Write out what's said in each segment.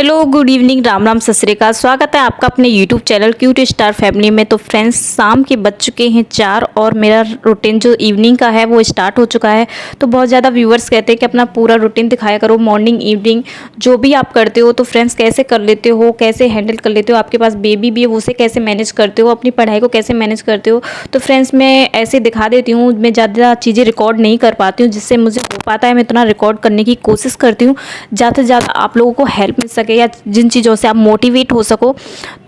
Hello good evening, Ram Ram, सत श्री अकाल। स्वागत है आपका अपने YouTube channel cute star family में। तो फ्रेंड्स, शाम के बज चुके हैं 4 और मेरा रूटीन जो इवनिंग का है वो स्टार्ट हो चुका है। तो बहुत ज़्यादा व्यूवर्स कहते हैं कि अपना पूरा रूटीन दिखाया करो, मॉर्निंग इवनिंग जो भी आप करते हो। तो फ्रेंड्स, कैसे कर लेते हो, कैसे हैंडल कर लेते हो, आपके पास बेबी भी है उसे कैसे मैनेज करते हो, अपनी पढ़ाई को कैसे मैनेज करते हो। तो फ्रेंड्स, मैं ऐसे दिखा देती हूँ, मैं ज़्यादा चीज़ें रिकॉर्ड नहीं कर पाती हूँ, जिससे मुझे हो पाता है मैं इतना रिकॉर्ड करने की कोशिश करती हूँ ज़्यादा से ज़्यादा आप लोगों को हेल्प मिल सके या जिन चीज़ों से आप मोटिवेट हो सको।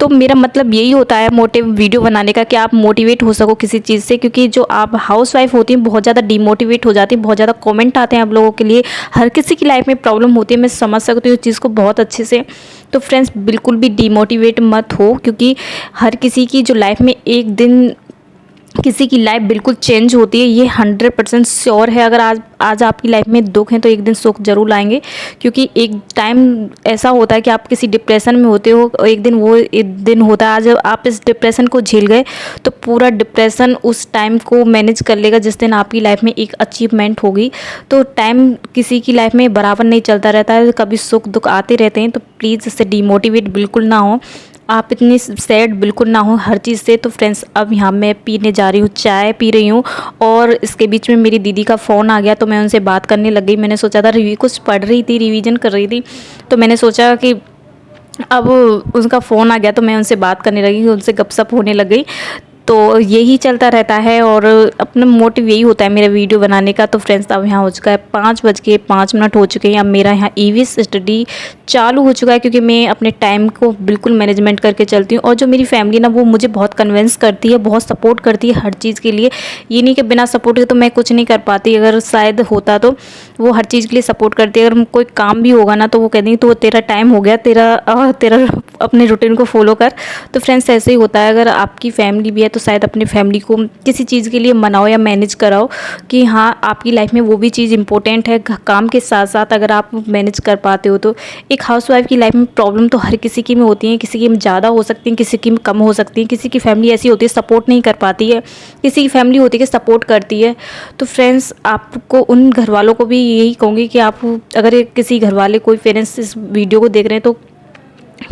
तो मेरा मतलब यही होता है मोटिव वीडियो बनाने का, कि आप मोटिवेट हो सको किसी चीज़ से। क्योंकि जो आप हाउसवाइफ होती हैं बहुत ज़्यादा डिमोटिवेट हो जाती हैं, बहुत ज़्यादा कमेंट आते हैं आप लोगों के लिए। हर किसी की लाइफ में प्रॉब्लम होती है, मैं समझ सकती हूँ इस चीज़ को बहुत अच्छे से। तो फ्रेंड्स, बिल्कुल भी डिमोटिवेट मत हो, क्योंकि हर किसी की जो लाइफ में एक दिन किसी की लाइफ बिल्कुल चेंज होती है, ये 100% श्योर है। अगर आज आपकी लाइफ में दुख है तो एक दिन सुख जरूर लाएंगे। क्योंकि एक टाइम ऐसा होता है कि आप किसी डिप्रेशन में होते हो, एक दिन वो एक दिन होता है, आज आप इस डिप्रेशन को झेल गए तो पूरा डिप्रेशन उस टाइम को मैनेज कर लेगा जिस दिन आपकी लाइफ में एक अचीवमेंट होगी। तो टाइम किसी की लाइफ में बराबर नहीं चलता रहता है, कभी सुख दुख आते रहते हैं। तो प्लीज़ इससे डिमोटिवेट बिल्कुल ना हो, आप इतनी सैड बिल्कुल ना हो हर चीज़ से। तो फ्रेंड्स, अब यहाँ मैं पीने जा रही हूँ, चाय पी रही हूँ। और इसके बीच में मेरी दीदी का फ़ोन आ गया तो मैं उनसे बात करने लग गई। मैंने सोचा था कुछ पढ़ रही थी, रिवीजन कर रही थी, तो मैंने सोचा कि अब उनका फ़ोन आ गया तो मैं उनसे बात करने लगी, उनसे गपशप होने लग गई। तो यही चलता रहता है और अपना मोटिव यही होता है मेरा वीडियो बनाने का। तो फ्रेंड्स, अब यहाँ हो चुका है 5:05 हो चुके हैं। अब मेरा यहाँ ईवीएस स्टडी चालू हो चुका है, क्योंकि मैं अपने टाइम को बिल्कुल मैनेजमेंट करके चलती हूँ। और जो मेरी फैमिली ना, वो मुझे बहुत कन्विंस करती है, बहुत सपोर्ट करती है हर चीज़ के लिए। ये नहीं कि बिना सपोर्ट के तो मैं कुछ नहीं कर पाती, अगर शायद होता तो वो हर चीज़ के लिए सपोर्ट करती है। अगर कोई काम भी होगा ना तो वो कहती है तो तेरा टाइम हो गया, तेरा अपने रूटीन को फॉलो कर। तो फ्रेंड्स, ऐसे ही होता है, अगर आपकी फैमिली भी है तो शायद अपनी फैमिली को किसी चीज़ के लिए मनाओ या मैनेज कराओ कि हाँ, आपकी लाइफ में वो भी चीज़ इंपॉर्टेंट है। काम के साथ साथ अगर आप मैनेज कर पाते हो तो एक हाउसवाइफ की लाइफ में प्रॉब्लम तो हर किसी की में होती है, किसी की में ज़्यादा हो सकती है, किसी की में कम हो सकती है। किसी की फैमिली ऐसी होती है सपोर्ट नहीं कर पाती है, किसी की फैमिली होती है कि सपोर्ट करती है। तो फ्रेंड्स, आपको उन घर वालों को भी यही कहूँगी कि आप अगर किसी घर वाले कोई पेरेंट्स इस वीडियो को देख रहे हैं तो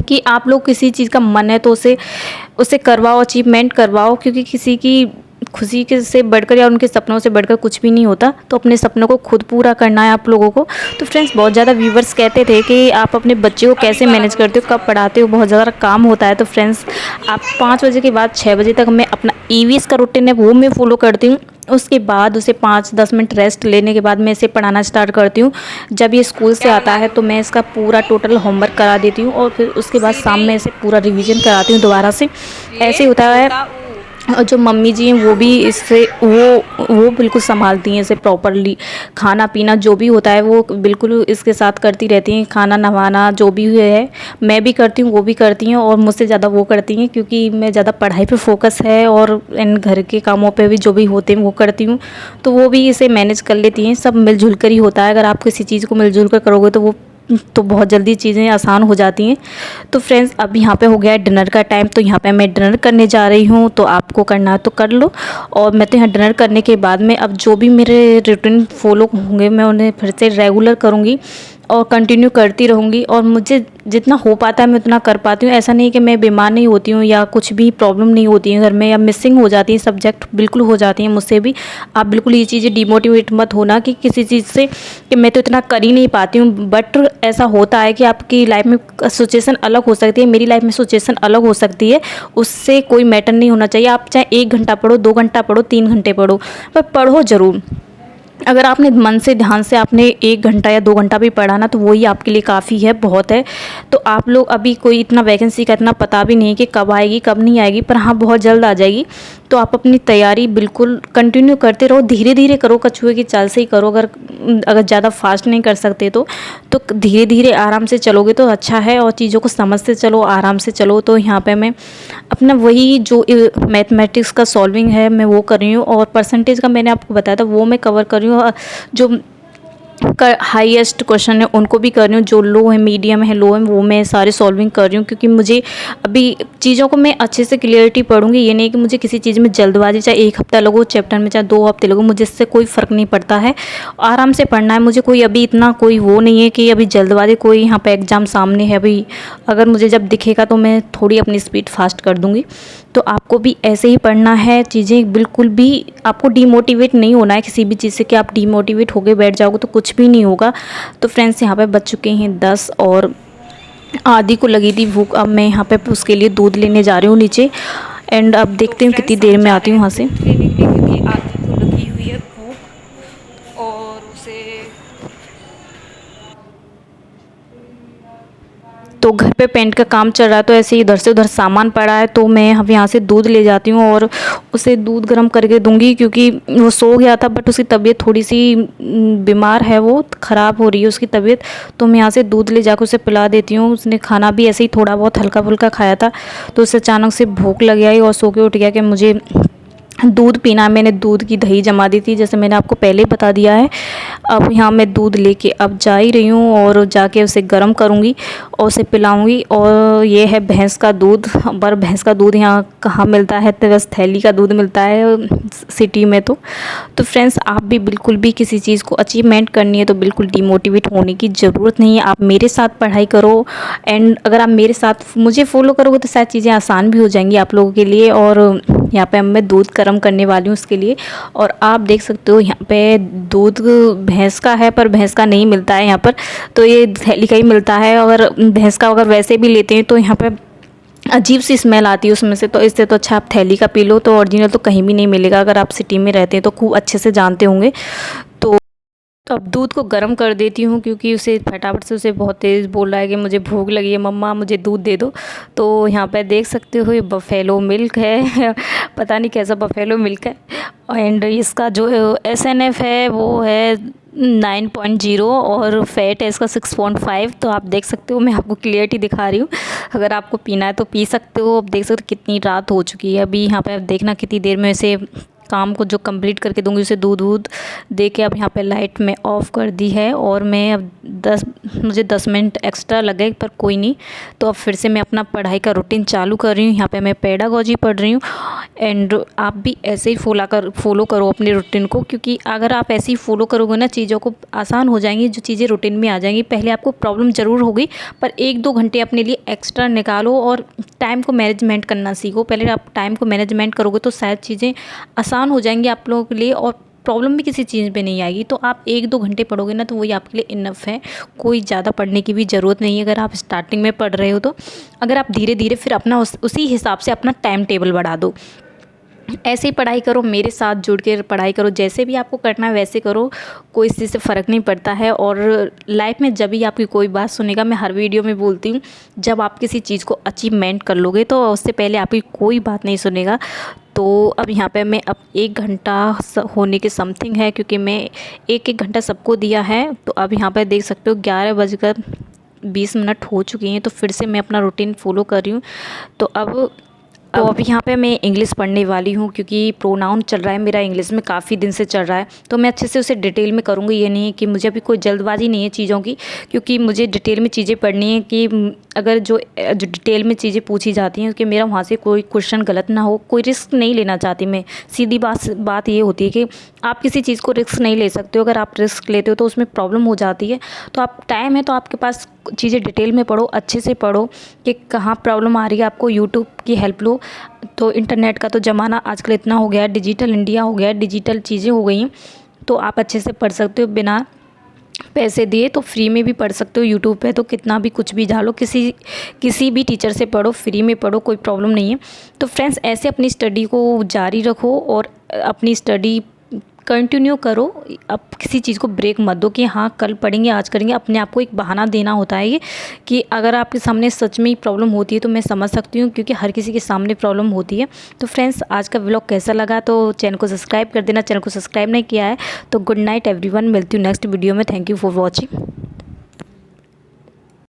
कि आप लोग किसी चीज़ का मन है तो उसे उसे करवाओ, अचीवमेंट करवाओ। क्योंकि किसी की खुशी के से बढ़कर या उनके सपनों से बढ़कर कुछ भी नहीं होता। तो अपने सपनों को खुद पूरा करना है आप लोगों को। तो फ्रेंड्स, बहुत ज़्यादा व्यूवर्स कहते थे कि आप अपने बच्चे को कैसे मैनेज करते हो, कब पढ़ाते हो, बहुत ज़्यादा काम होता है। तो फ्रेंड्स, आप 5 बजे के बाद 6 बजे तक मैं अपना ईवीएस का रूटीन है वो मैं फॉलो करती हूँ। उसके बाद उसे 5-10 मिनट रेस्ट लेने के बाद मैं इसे पढ़ाना स्टार्ट करती हूँ। जब ये स्कूल से आता है तो मैं इसका पूरा टोटल होमवर्क करा देती हूँ और फिर उसके बाद शाम में इसे पूरा रिवीजन कराती हूँ दोबारा से। ऐसे होता है। और जो मम्मी जी हैं वो भी इससे वो बिल्कुल संभालती हैं इसे प्रॉपरली। खाना पीना जो भी होता है वो बिल्कुल इसके साथ करती रहती हैं। खाना नहवाना जो भी है मैं भी करती हूँ, वो भी करती हैं, और मुझसे ज़्यादा वो करती हैं क्योंकि मैं ज़्यादा पढ़ाई पे फोकस है और इन घर के कामों पे भी जो भी होते हैं वो करती हूँ। तो वो भी इसे मैनेज कर लेती हैं। सब मिलजुल कर ही होता है। अगर आप किसी चीज़ को मिलजुल कर करोगे तो बहुत जल्दी चीज़ें आसान हो जाती हैं। तो फ्रेंड्स, अब यहाँ पे हो गया है डिनर का टाइम, तो यहाँ पे मैं डिनर करने जा रही हूँ। तो आपको करना है तो कर लो। और मैं तो यहाँ डिनर करने के बाद में अब जो भी मेरे रूटीन फॉलो होंगे मैं उन्हें फिर से रेगुलर करूँगी और कंटिन्यू करती रहूँगी। और मुझे जितना हो पाता है मैं उतना कर पाती हूँ। ऐसा नहीं कि मैं बीमार नहीं होती हूँ या कुछ भी प्रॉब्लम नहीं होती है घर में या मिसिंग हो जाती है सब्जेक्ट, बिल्कुल हो जाती हैं मुझसे भी। आप बिल्कुल ये चीज़ें डिमोटिवेट मत होना कि किसी चीज़ से कि मैं तो इतना कर ही नहीं पाती हूँ। बट ऐसा होता है कि आपकी लाइफ में सिचुएशन अलग हो सकती है, मेरी लाइफ में सिचुएशन अलग हो सकती है। उससे कोई मैटर नहीं होना चाहिए। आप चाहे 1 घंटा पढ़ो, 2 घंटा पढ़ो, 3 घंटे पढ़ो, पर पढ़ो ज़रूर। अगर आपने मन से ध्यान से आपने 1 घंटा या 2 घंटा भी पढ़ा ना तो वही आपके लिए काफ़ी है, बहुत है। तो आप लोग अभी कोई इतना वैकेंसी का इतना पता भी नहीं कि कब आएगी कब नहीं आएगी, पर हाँ बहुत जल्द आ जाएगी। तो आप अपनी तैयारी बिल्कुल कंटिन्यू करते रहो, धीरे धीरे करो, कछुए की चाल से ही करो। अगर ज़्यादा फास्ट नहीं कर सकते तो धीरे धीरे आराम से चलोगे तो अच्छा है। और चीज़ों को समझते चलो, आराम से चलो। तो यहाँ पे मैं अपना वही जो मैथमेटिक्स का सॉल्विंग है मैं वो कर रही हूँ, और परसेंटेज का मैंने आपको बताया था वो मैं कवर कर रही हूँ। जो हाईएस्ट क्वेश्चन है उनको भी कर रही हूँ, जो लो है, मीडियम है, लो है, वो मैं सारे सॉल्विंग कर रही हूँ, क्योंकि मुझे अभी चीज़ों को मैं अच्छे से क्लियरिटी पढ़ूंगी। ये नहीं कि मुझे किसी चीज़ में जल्दबाजी, चाहे 1 हफ्ता लगो चैप्टर में, चाहे 2 हफ्ते लगो, मुझे इससे कोई फ़र्क नहीं पड़ता है। आराम से पढ़ना है मुझे, कोई अभी इतना कोई वो नहीं है कि अभी जल्दबाजी, कोई यहाँ पे एग्ज़ाम सामने है अभी, अगर मुझे जब दिखेगा तो मैं थोड़ी अपनी स्पीड फास्ट कर दूँगी। तो आपको भी ऐसे ही पढ़ना है, चीज़ें बिल्कुल भी आपको डीमोटिवेट नहीं होना है किसी भी चीज़ से, कि आप डीमोटिवेट होके बैठ जाओगे तो कुछ भी नहीं होगा। तो फ्रेंड्स यहाँ पे बज चुके हैं 10 और आधी को लगी थी भूख। अब मैं यहाँ पे उसके लिए दूध लेने जा रही हूँ नीचे, एंड अब देखते हैं कितनी देर में आती हूँ वहाँ से। क्योंकि आधी को लगी हुई है भूख और उसे तो घर पे पेंट का काम चल रहा है, तो ऐसे ही इधर से उधर सामान पड़ा है, तो मैं अब यहाँ से दूध ले जाती हूँ और उसे दूध गर्म करके दूंगी, क्योंकि वो सो गया था बट उसकी तबीयत थोड़ी सी बीमार है, वो ख़राब हो रही है उसकी तबीयत। तो मैं यहाँ से दूध ले जाकर उसे पिला देती हूँ। उसने खाना भी ऐसे ही थोड़ा बहुत हल्का फुल्का खाया था, तो उसे अचानक से भूख लग आई और सो के उठ गया कि मुझे दूध पीना। मैंने दूध की दही जमा दी थी, जैसे मैंने आपको पहले ही बता दिया है। अब यहाँ मैं दूध लेके अब जा ही रही हूँ और जाके उसे गर्म करूँगी और उसे पिलाऊँगी। और ये है भैंस का दूध, पर भैंस का दूध यहाँ कहाँ मिलता है, तो बस थैली का दूध मिलता है सिटी में। तो फ्रेंड्स, आप भी बिल्कुल भी किसी चीज़ को अचीवमेंट करनी है तो बिल्कुल डिमोटिवेट होने की ज़रूरत नहीं है। आप मेरे साथ पढ़ाई करो, एंड अगर आप मेरे साथ मुझे फॉलो करोगे तो शायद चीज़ें आसान भी हो जाएंगी आप लोगों के लिए। और यहाँ पे मैं दूध गर्म करने वाली हूँ उसके लिए। और आप देख सकते हो यहाँ पे दूध भैंस का है, पर भैंस का नहीं मिलता है यहाँ पर, तो ये थैली का ही मिलता है। अगर भैंस का अगर वैसे भी लेते हैं तो यहाँ पे अजीब सी स्मेल आती है उसमें से, तो इससे तो अच्छा आप थैली का पी लो। तो ओरिजिनल तो कहीं भी नहीं मिलेगा, अगर आप सिटी में रहते हैं तो खूब अच्छे से जानते होंगे। तो अब दूध को गर्म कर देती हूँ, क्योंकि उसे फटाफट से, उसे बहुत तेज़ बोल रहा है कि मुझे भूख लगी है, मम्मा मुझे दूध दे दो। तो यहाँ पे देख सकते हो ये बफेलो मिल्क है पता नहीं कैसा बफेलो मिल्क है। एंड इसका जो SNF है वो है 9.0 और फैट है इसका 6.5। तो आप देख सकते हो, मैं आपको क्लियरिटी दिखा रही हूँ, अगर आपको पीना है तो पी सकते हो। अब देख सकते हो कितनी रात हो चुकी है। अभी यहाँ पे अब देखना कितनी देर में इसे काम को जो कंप्लीट करके दूंगी, उसे दूध वूध दे के अब यहाँ पे लाइट में ऑफ़ कर दी है। और मैं अब मुझे 10 मिनट एक्स्ट्रा लगे, पर कोई नहीं। तो अब फिर से मैं अपना पढ़ाई का रूटीन चालू कर रही हूँ। यहाँ पे मैं पेडागॉजी पढ़ रही हूँ, एंड आप भी ऐसे ही फॉलो करो अपने रूटीन को, क्योंकि अगर आप ऐसे ही फॉलो करोगे ना, चीज़ों को आसान हो जाएंगी, जो चीज़ें रूटीन में आ जाएंगी। पहले आपको प्रॉब्लम ज़रूर होगी, पर 1-2 घंटे अपने लिए एक्स्ट्रा निकालो और टाइम को मैनेजमेंट करना सीखो। पहले आप टाइम को मैनेजमेंट करोगे तो शायद चीज़ें आसान हो जाएंगी आप लोगों के लिए, और प्रॉब्लम भी किसी चीज़ पे नहीं आएगी। तो आप 1-2 घंटे पढ़ोगे ना, तो वही आपके लिए इनफ है, कोई ज़्यादा पढ़ने की भी ज़रूरत नहीं है अगर आप स्टार्टिंग में पढ़ रहे हो तो। अगर आप धीरे धीरे फिर अपना उसी हिसाब से अपना टाइम टेबल बढ़ा दो। ऐसे ही पढ़ाई करो, मेरे साथ जुड़ के पढ़ाई करो, जैसे भी आपको करना है वैसे करो, कोई चीज़ से फ़र्क नहीं पड़ता है। और लाइफ में जब भी आपकी कोई बात सुनेगा, मैं हर वीडियो में बोलती हूँ, जब आप किसी चीज़ को अचीवमेंट कर लोगे तो उससे पहले आपकी कोई बात नहीं सुनेगा। तो अब यहाँ पे मैं अब 1 घंटा होने के समथिंग है, क्योंकि मैं 1-1 घंटा सबको दिया है। तो अब यहाँ पे देख सकते हो 11:20 हो चुकी हैं। तो फिर से मैं अपना रूटीन फॉलो कर रही हूँ। तो अभी यहाँ पे मैं इंग्लिश पढ़ने वाली हूँ, क्योंकि प्रोनाउन चल रहा है मेरा इंग्लिश में, काफ़ी दिन से चल रहा है। तो मैं अच्छे से उसे डिटेल में करूँगी। ये नहीं है कि मुझे अभी कोई जल्दबाजी नहीं है चीज़ों की, क्योंकि मुझे डिटेल में चीज़ें पढ़नी है, कि अगर जो डिटेल में चीज़ें पूछी जाती हैं कि मेरा वहाँ से कोई क्वेश्चन गलत ना हो। कोई रिस्क नहीं लेना चाहती मैं, सीधी बात ये होती है कि आप किसी चीज़ को रिस्क नहीं ले सकते हो। अगर आप रिस्क लेते हो तो उसमें प्रॉब्लम हो जाती है। तो आप टाइम है तो आपके पास चीज़ें डिटेल में पढ़ो, अच्छे से पढ़ो कि कहाँ प्रॉब्लम आ रही है, आपको यूट्यूब की हेल्प लो। तो इंटरनेट का तो ज़माना आजकल इतना हो गया है, डिजिटल इंडिया हो गया है, डिजिटल चीज़ें हो गई हैं, तो आप अच्छे से पढ़ सकते हो बिना पैसे दिए। तो फ्री में भी पढ़ सकते हो यूट्यूब पे, तो कितना भी कुछ भी डालो, किसी भी टीचर से पढ़ो, फ्री में पढ़ो, कोई प्रॉब्लम नहीं है। तो फ्रेंड्स, ऐसे अपनी स्टडी को जारी रखो और अपनी स्टडी कंटिन्यू करो। अब किसी चीज़ को ब्रेक मत दो कि हाँ कल पढ़ेंगे, आज करेंगे। अपने आप को एक बहाना देना होता है ये, कि अगर आपके सामने सच में ही प्रॉब्लम होती है तो मैं समझ सकती हूँ, क्योंकि हर किसी के सामने प्रॉब्लम होती है। तो फ्रेंड्स, आज का व्लॉग कैसा लगा तो चैनल को सब्सक्राइब कर देना। चैनल को सब्सक्राइब नहीं किया है तो गुड नाइट एवरीवन, मिलती हूँ नेक्स्ट वीडियो में। Thank you for watching.